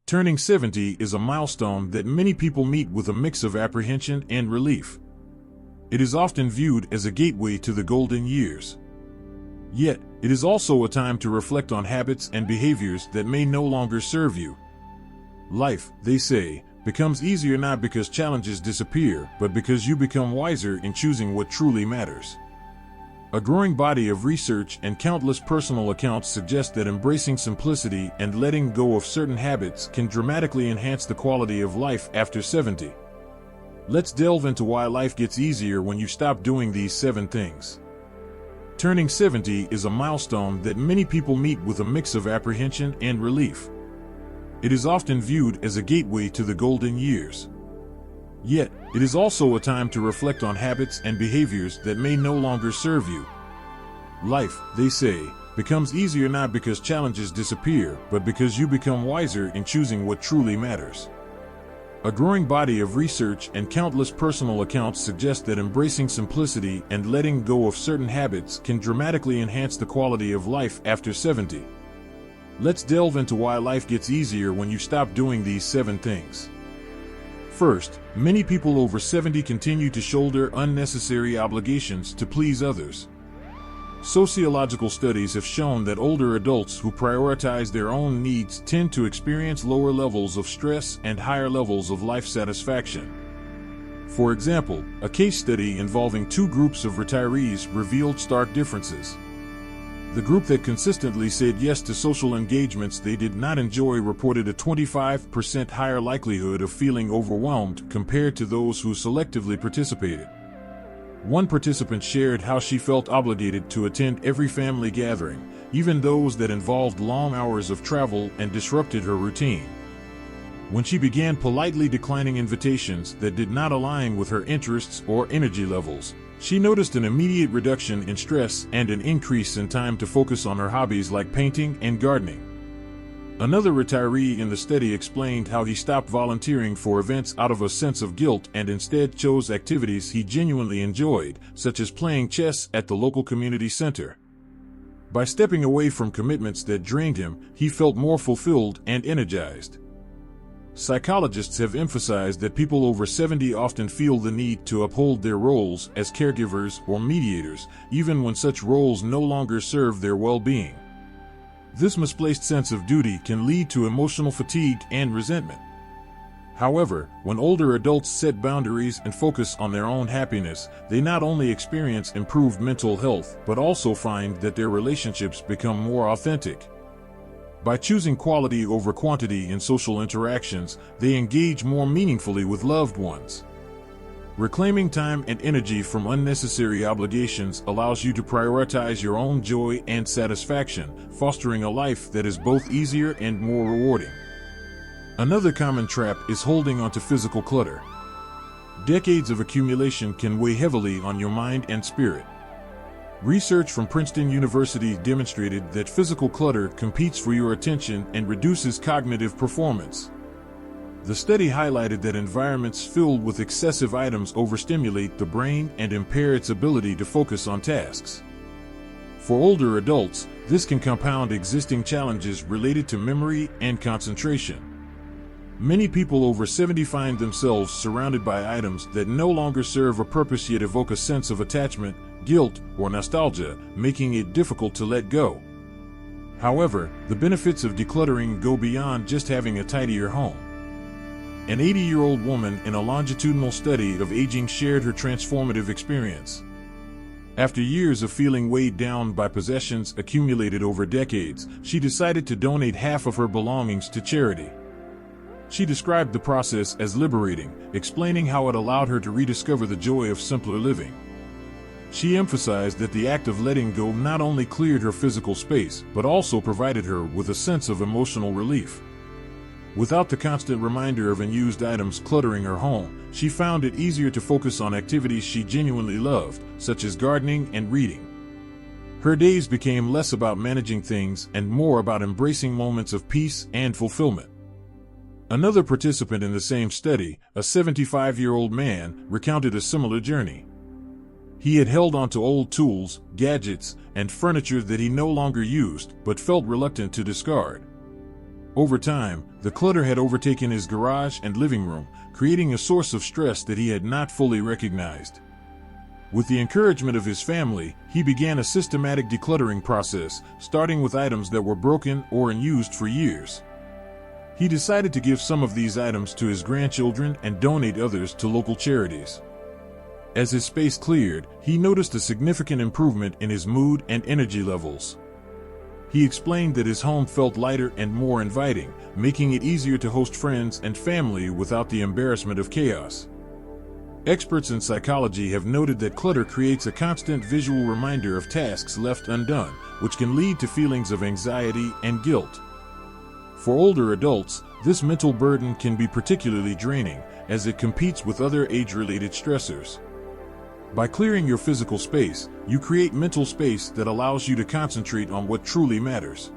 Turning 70 is a milestone that many people meet with a mix of apprehension and relief. It is often viewed as a gateway to the golden years. Yet, it is also a time to reflect on habits and behaviors that may no longer serve you. Life, they say, becomes easier not because challenges disappear, but because you become wiser in choosing what truly matters. A growing body of research and countless personal accounts suggest that embracing simplicity and letting go of certain habits can dramatically enhance the quality of life after 70. Let's delve into why life gets easier when you stop doing these 7 things. Turning 70 is a milestone that many people meet with a mix of apprehension and relief. It is often viewed as a gateway to the golden years. Yet, it is also a time to reflect on habits and behaviors that may no longer serve you. Life, they say, becomes easier not because challenges disappear, but because you become wiser in choosing what truly matters. A growing body of research and countless personal accounts suggest that embracing simplicity and letting go of certain habits can dramatically enhance the quality of life after 70. Let's delve into why life gets easier when you stop doing these 7 things. First, many people over 70 continue to shoulder unnecessary obligations to please others. Sociological studies have shown that older adults who prioritize their own needs tend to experience lower levels of stress and higher levels of life satisfaction. For example, a case study involving 2 groups of retirees revealed stark differences. The group that consistently said yes to social engagements they did not enjoy reported a 25% higher likelihood of feeling overwhelmed compared to those who selectively participated. One participant shared how she felt obligated to attend every family gathering, even those that involved long hours of travel and disrupted her routine. When she began politely declining invitations that did not align with her interests or energy levels, she noticed an immediate reduction in stress and an increase in time to focus on her hobbies like painting and gardening. Another retiree in the study explained how he stopped volunteering for events out of a sense of guilt and instead chose activities he genuinely enjoyed, such as playing chess at the local community center. By stepping away from commitments that drained him, he felt more fulfilled and energized. Psychologists have emphasized that people over 70 often feel the need to uphold their roles as caregivers or mediators, even when such roles no longer serve their well-being. This misplaced sense of duty can lead to emotional fatigue and resentment. However, when older adults set boundaries and focus on their own happiness, they not only experience improved mental health, but also find that their relationships become more authentic. By choosing quality over quantity in social interactions, they engage more meaningfully with loved ones. Reclaiming time and energy from unnecessary obligations allows you to prioritize your own joy and satisfaction, fostering a life that is both easier and more rewarding. Another common trap is holding onto physical clutter. Decades of accumulation can weigh heavily on your mind and spirit. Research from Princeton University demonstrated that physical clutter competes for your attention and reduces cognitive performance. The study highlighted that environments filled with excessive items overstimulate the brain and impair its ability to focus on tasks. For older adults, this can compound existing challenges related to memory and concentration. Many people over 70 find themselves surrounded by items that no longer serve a purpose yet evoke a sense of attachment, guilt, or nostalgia, making it difficult to let go. However, the benefits of decluttering go beyond just having a tidier home. An 80-year-old woman in a longitudinal study of aging shared her transformative experience. After years of feeling weighed down by possessions accumulated over decades, she decided to donate half of her belongings to charity. She described the process as liberating, explaining how it allowed her to rediscover the joy of simpler living. She emphasized that the act of letting go not only cleared her physical space, but also provided her with a sense of emotional relief. Without the constant reminder of unused items cluttering her home, she found it easier to focus on activities she genuinely loved, such as gardening and reading. Her days became less about managing things and more about embracing moments of peace and fulfillment. Another participant in the same study, a 75-year-old man, recounted a similar journey. He had held onto old tools, gadgets, and furniture that he no longer used, but felt reluctant to discard. Over time, the clutter had overtaken his garage and living room, creating a source of stress that he had not fully recognized. With the encouragement of his family, he began a systematic decluttering process, starting with items that were broken or unused for years. He decided to give some of these items to his grandchildren and donate others to local charities. As his space cleared, he noticed a significant improvement in his mood and energy levels. He explained that his home felt lighter and more inviting, making it easier to host friends and family without the embarrassment of chaos. Experts in psychology have noted that clutter creates a constant visual reminder of tasks left undone, which can lead to feelings of anxiety and guilt. For older adults, this mental burden can be particularly draining, as it competes with other age-related stressors. By clearing your physical space, you create mental space that allows you to concentrate on what truly matters.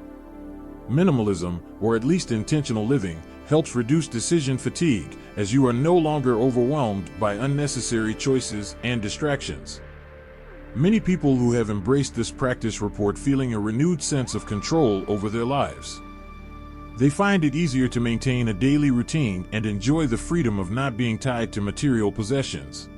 Minimalism, or at least intentional living, helps reduce decision fatigue, as you are no longer overwhelmed by unnecessary choices and distractions. Many people who have embraced this practice report feeling a renewed sense of control over their lives. They find it easier to maintain a daily routine and enjoy the freedom of not being tied to material possessions.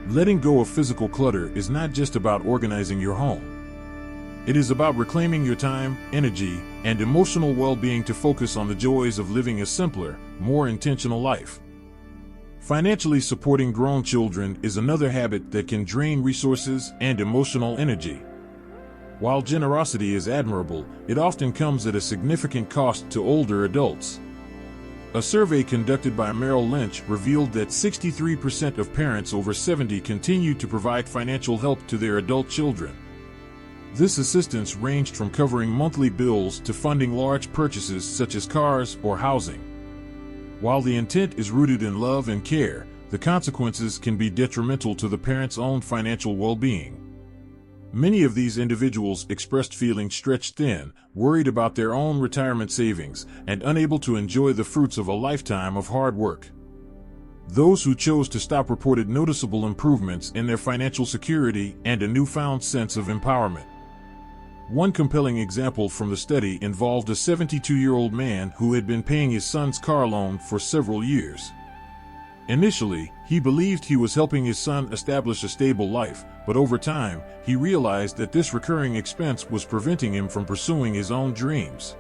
Letting go of physical clutter is not just about organizing your home. It is about reclaiming your time, energy, and emotional well-being to focus on the joys of living a simpler, more intentional life. Financially supporting grown children is another habit that can drain resources and emotional energy. While generosity is admirable, it often comes at a significant cost to older adults. A survey conducted by Merrill Lynch revealed that 63% of parents over 70 continue to provide financial help to their adult children. This assistance ranged from covering monthly bills to funding large purchases such as cars or housing. While the intent is rooted in love and care, the consequences can be detrimental to the parent's own financial well-being. Many of these individuals expressed feeling stretched thin, worried about their own retirement savings, and unable to enjoy the fruits of a lifetime of hard work. Those who chose to stop reported noticeable improvements in their financial security and a newfound sense of empowerment. One compelling example from the study involved a 72-year-old man who had been paying his son's car loan for several years. Initially, he believed he was helping his son establish a stable life, but over time, he realized that this recurring expense was preventing him from pursuing his own dreams.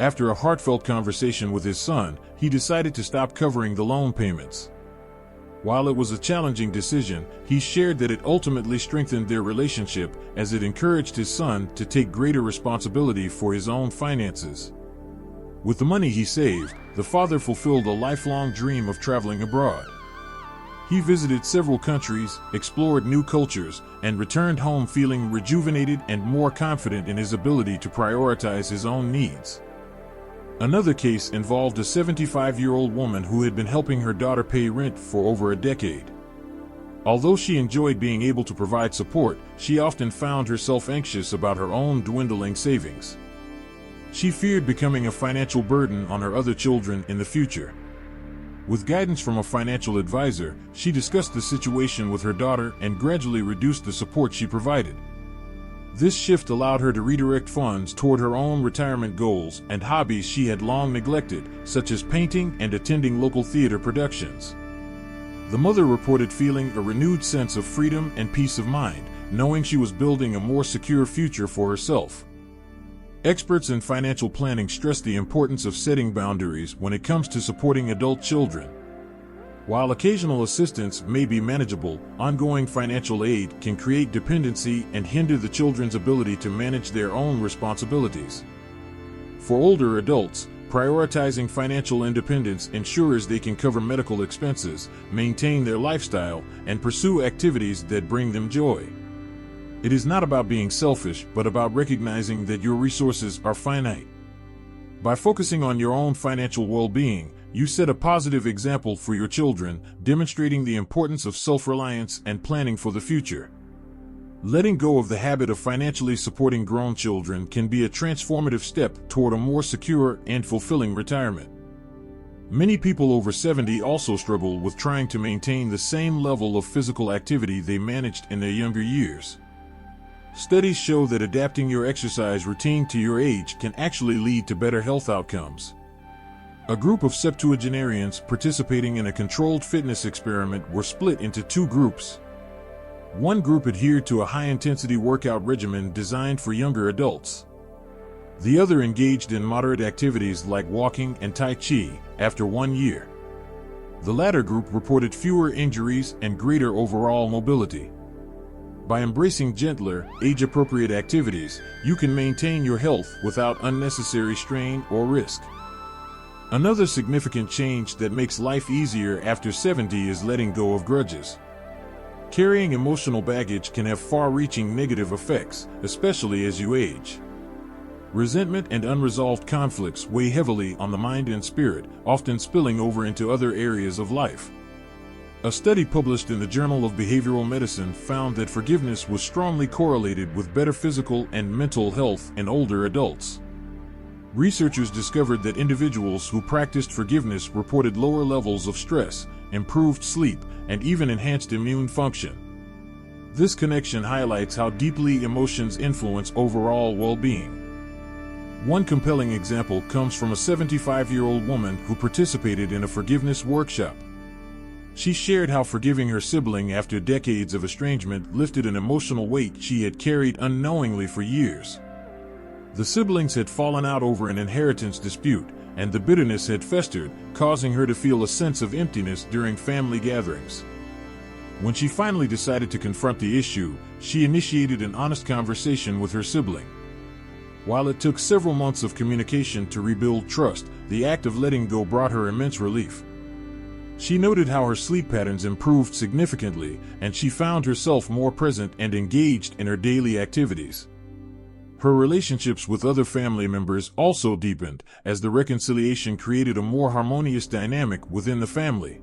After a heartfelt conversation with his son, he decided to stop covering the loan payments. While it was a challenging decision, he shared that it ultimately strengthened their relationship as it encouraged his son to take greater responsibility for his own finances. With the money he saved, the father fulfilled a lifelong dream of traveling abroad. He visited several countries, explored new cultures, and returned home feeling rejuvenated and more confident in his ability to prioritize his own needs. Another case involved a 75-year-old woman who had been helping her daughter pay rent for over a decade. Although she enjoyed being able to provide support, she often found herself anxious about her own dwindling savings. She feared becoming a financial burden on her other children in the future. With guidance from a financial advisor, she discussed the situation with her daughter and gradually reduced the support she provided. This shift allowed her to redirect funds toward her own retirement goals and hobbies she had long neglected, such as painting and attending local theater productions. The mother reported feeling a renewed sense of freedom and peace of mind, knowing she was building a more secure future for herself. Experts in financial planning stress the importance of setting boundaries when it comes to supporting adult children. While occasional assistance may be manageable, ongoing financial aid can create dependency and hinder the children's ability to manage their own responsibilities. For older adults, prioritizing financial independence ensures they can cover medical expenses, maintain their lifestyle, and pursue activities that bring them joy. It is not about being selfish, but about recognizing that your resources are finite. By focusing on your own financial well-being, you set a positive example for your children, demonstrating the importance of self-reliance and planning for the future. Letting go of the habit of financially supporting grown children can be a transformative step toward a more secure and fulfilling retirement. Many people over 70 also struggle with trying to maintain the same level of physical activity they managed in their younger years. Studies show that adapting your exercise routine to your age can actually lead to better health outcomes. A group of septuagenarians participating in a controlled fitness experiment were split into two groups. One group adhered to a high-intensity workout regimen designed for younger adults. The other engaged in moderate activities like walking and Tai Chi after 1 year. The latter group reported fewer injuries and greater overall mobility. By embracing gentler, age-appropriate activities, you can maintain your health without unnecessary strain or risk. Another significant change that makes life easier after 70 is letting go of grudges. Carrying emotional baggage can have far-reaching negative effects, especially as you age. Resentment and unresolved conflicts weigh heavily on the mind and spirit, often spilling over into other areas of life. A study published in the Journal of Behavioral Medicine found that forgiveness was strongly correlated with better physical and mental health in older adults. Researchers discovered that individuals who practiced forgiveness reported lower levels of stress, improved sleep, and even enhanced immune function. This connection highlights how deeply emotions influence overall well-being. One compelling example comes from a 75-year-old woman who participated in a forgiveness workshop. She shared how forgiving her sibling after decades of estrangement lifted an emotional weight she had carried unknowingly for years. The siblings had fallen out over an inheritance dispute, and the bitterness had festered, causing her to feel a sense of emptiness during family gatherings. When she finally decided to confront the issue, she initiated an honest conversation with her sibling. While it took several months of communication to rebuild trust, the act of letting go brought her immense relief. She noted how her sleep patterns improved significantly, and she found herself more present and engaged in her daily activities. Her relationships with other family members also deepened, as the reconciliation created a more harmonious dynamic within the family.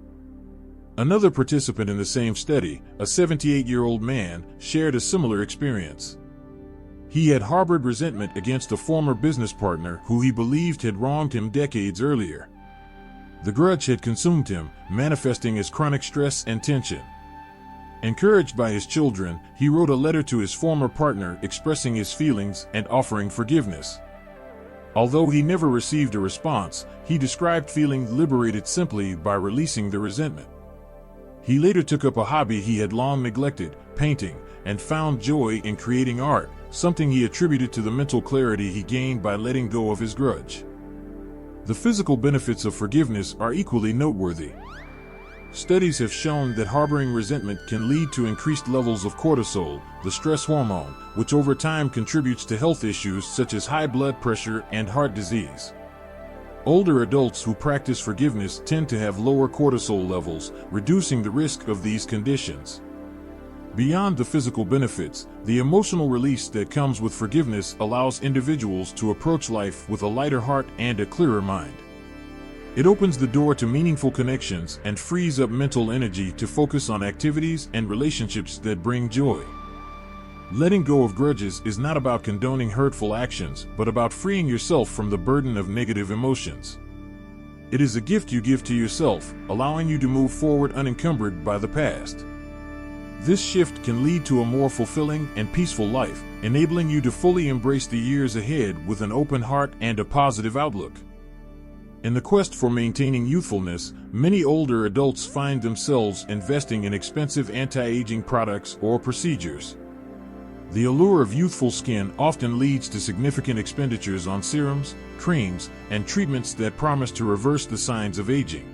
Another participant in the same study, a 78-year-old man, shared a similar experience. He had harbored resentment against a former business partner who he believed had wronged him decades earlier. The grudge had consumed him, manifesting as chronic stress and tension. Encouraged by his children, he wrote a letter to his former partner expressing his feelings and offering forgiveness. Although he never received a response, he described feeling liberated simply by releasing the resentment. He later took up a hobby he had long neglected, painting, and found joy in creating art, something he attributed to the mental clarity he gained by letting go of his grudge. The physical benefits of forgiveness are equally noteworthy. Studies have shown that harboring resentment can lead to increased levels of cortisol, the stress hormone, which over time contributes to health issues such as high blood pressure and heart disease. Older adults who practice forgiveness tend to have lower cortisol levels, reducing the risk of these conditions. Beyond the physical benefits, the emotional release that comes with forgiveness allows individuals to approach life with a lighter heart and a clearer mind. It opens the door to meaningful connections and frees up mental energy to focus on activities and relationships that bring joy. Letting go of grudges is not about condoning hurtful actions, but about freeing yourself from the burden of negative emotions. It is a gift you give to yourself, allowing you to move forward unencumbered by the past. This shift can lead to a more fulfilling and peaceful life, enabling you to fully embrace the years ahead with an open heart and a positive outlook. In the quest for maintaining youthfulness, many older adults find themselves investing in expensive anti-aging products or procedures. The allure of youthful skin often leads to significant expenditures on serums, creams, and treatments that promise to reverse the signs of aging.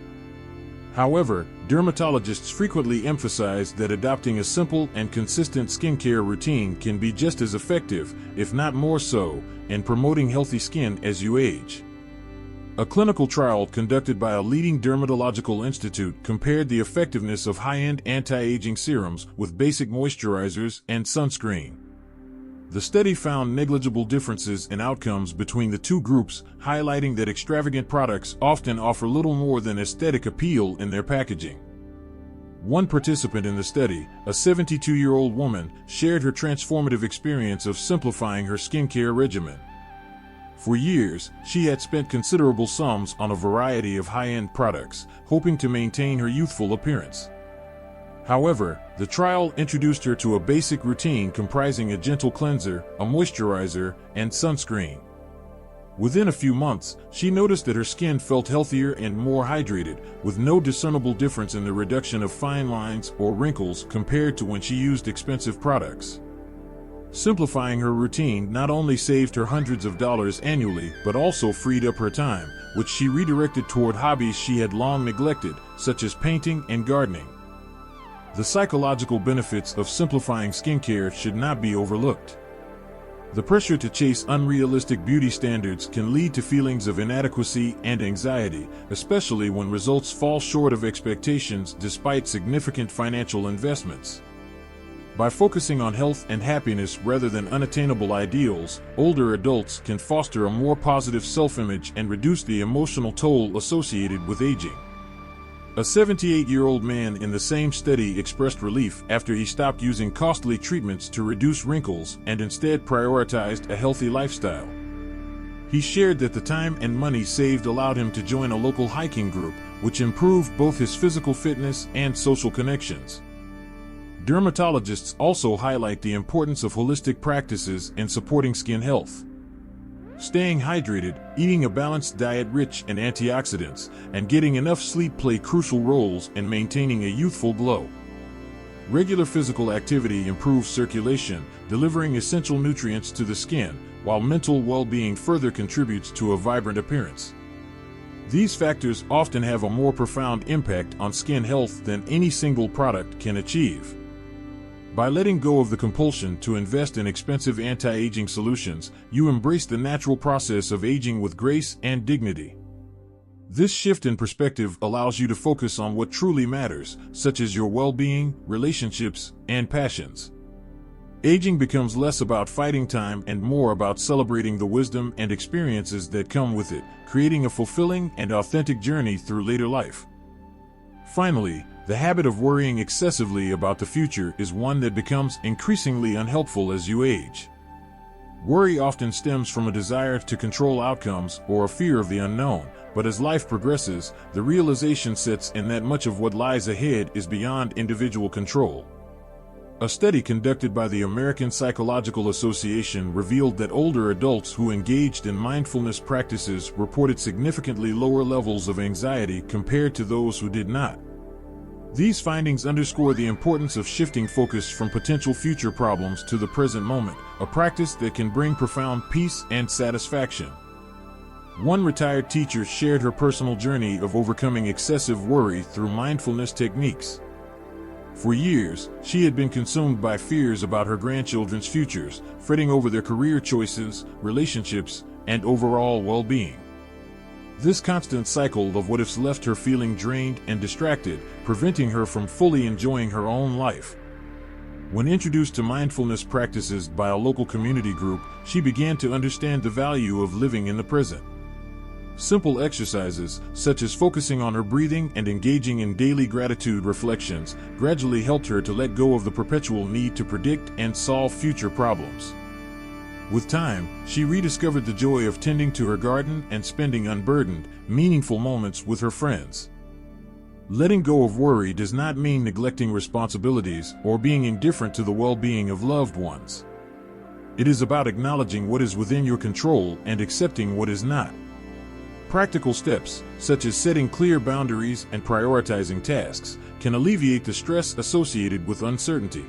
However, dermatologists frequently emphasize that adopting a simple and consistent skincare routine can be just as effective, if not more so, in promoting healthy skin as you age. A clinical trial conducted by a leading dermatological institute compared the effectiveness of high-end anti-aging serums with basic moisturizers and sunscreen. The study found negligible differences in outcomes between the two groups, highlighting that extravagant products often offer little more than aesthetic appeal in their packaging. One participant in the study, a 72-year-old woman, shared her transformative experience of simplifying her skincare regimen. For years, she had spent considerable sums on a variety of high-end products, hoping to maintain her youthful appearance. However, the trial introduced her to a basic routine comprising a gentle cleanser, a moisturizer, and sunscreen. Within a few months, she noticed that her skin felt healthier and more hydrated, with no discernible difference in the reduction of fine lines or wrinkles compared to when she used expensive products. Simplifying her routine not only saved her hundreds of dollars annually, but also freed up her time, which she redirected toward hobbies she had long neglected, such as painting and gardening. The psychological benefits of simplifying skincare should not be overlooked. The pressure to chase unrealistic beauty standards can lead to feelings of inadequacy and anxiety, especially when results fall short of expectations despite significant financial investments. By focusing on health and happiness rather than unattainable ideals, older adults can foster a more positive self-image and reduce the emotional toll associated with aging. A 78-year-old man in the same study expressed relief after he stopped using costly treatments to reduce wrinkles and instead prioritized a healthy lifestyle. He shared that the time and money saved allowed him to join a local hiking group, which improved both his physical fitness and social connections. Dermatologists also highlight the importance of holistic practices in supporting skin health. Staying hydrated, eating a balanced diet rich in antioxidants, and getting enough sleep play crucial roles in maintaining a youthful glow. Regular physical activity improves circulation, delivering essential nutrients to the skin, while mental well-being further contributes to a vibrant appearance. These factors often have a more profound impact on skin health than any single product can achieve. By letting go of the compulsion to invest in expensive anti-aging solutions, you embrace the natural process of aging with grace and dignity. This shift in perspective allows you to focus on what truly matters, such as your well-being, relationships, and passions. Aging becomes less about fighting time and more about celebrating the wisdom and experiences that come with it, creating a fulfilling and authentic journey through later life. Finally, the habit of worrying excessively about the future is one that becomes increasingly unhelpful as you age. Worry often stems from a desire to control outcomes or a fear of the unknown, but as life progresses, the realization sets in that much of what lies ahead is beyond individual control. A study conducted by the American Psychological Association revealed that older adults who engaged in mindfulness practices reported significantly lower levels of anxiety compared to those who did not. These findings underscore the importance of shifting focus from potential future problems to the present moment, a practice that can bring profound peace and satisfaction. One retired teacher shared her personal journey of overcoming excessive worry through mindfulness techniques. For years, she had been consumed by fears about her grandchildren's futures, fretting over their career choices, relationships, and overall well-being. This constant cycle of what-ifs left her feeling drained and distracted, preventing her from fully enjoying her own life. When introduced to mindfulness practices by a local community group, she began to understand the value of living in the present. Simple exercises, such as focusing on her breathing and engaging in daily gratitude reflections, gradually helped her to let go of the perpetual need to predict and solve future problems. With time, she rediscovered the joy of tending to her garden and spending unburdened, meaningful moments with her friends. Letting go of worry does not mean neglecting responsibilities or being indifferent to the well-being of loved ones. It is about acknowledging what is within your control and accepting what is not. Practical steps, such as setting clear boundaries and prioritizing tasks, can alleviate the stress associated with uncertainty.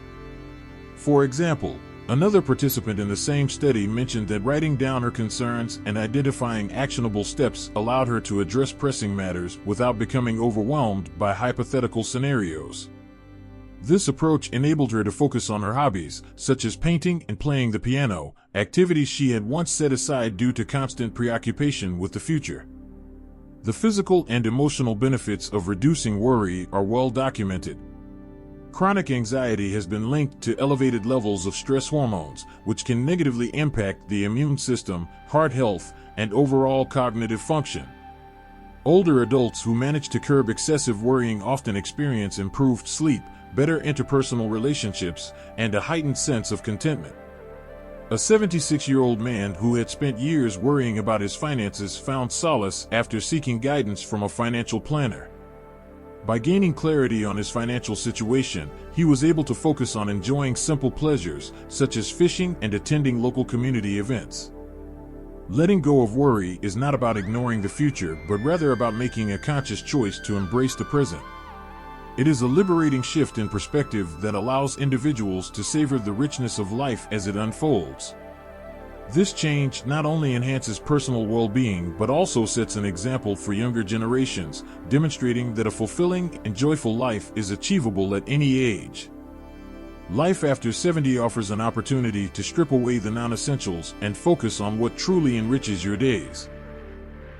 For example, another participant in the same study mentioned that writing down her concerns and identifying actionable steps allowed her to address pressing matters without becoming overwhelmed by hypothetical scenarios. This approach enabled her to focus on her hobbies, such as painting and playing the piano, activities she had once set aside due to constant preoccupation with the future. The physical and emotional benefits of reducing worry are well documented. Chronic anxiety has been linked to elevated levels of stress hormones, which can negatively impact the immune system, heart health, and overall cognitive function. Older adults who manage to curb excessive worrying often experience improved sleep, better interpersonal relationships, and a heightened sense of contentment. A 76-year-old man who had spent years worrying about his finances found solace after seeking guidance from a financial planner. By gaining clarity on his financial situation, he was able to focus on enjoying simple pleasures, such as fishing and attending local community events. Letting go of worry is not about ignoring the future, but rather about making a conscious choice to embrace the present. It is a liberating shift in perspective that allows individuals to savor the richness of life as it unfolds. This change not only enhances personal well-being but also sets an example for younger generations, demonstrating that a fulfilling and joyful life is achievable at any age. Life after 70 offers an opportunity to strip away the non-essentials and focus on what truly enriches your days.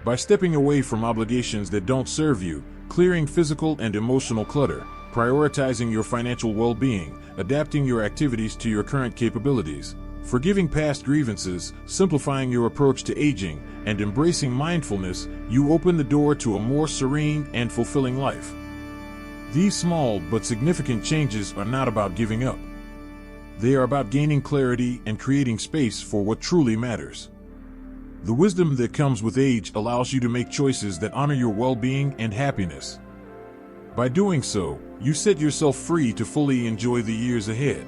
By stepping away from obligations that don't serve you, clearing physical and emotional clutter, prioritizing your financial well-being, adapting your activities to your current capabilities, forgiving past grievances, simplifying your approach to aging, and embracing mindfulness, you open the door to a more serene and fulfilling life. These small but significant changes are not about giving up. They are about gaining clarity and creating space for what truly matters. The wisdom that comes with age allows you to make choices that honor your well-being and happiness. By doing so, you set yourself free to fully enjoy the years ahead.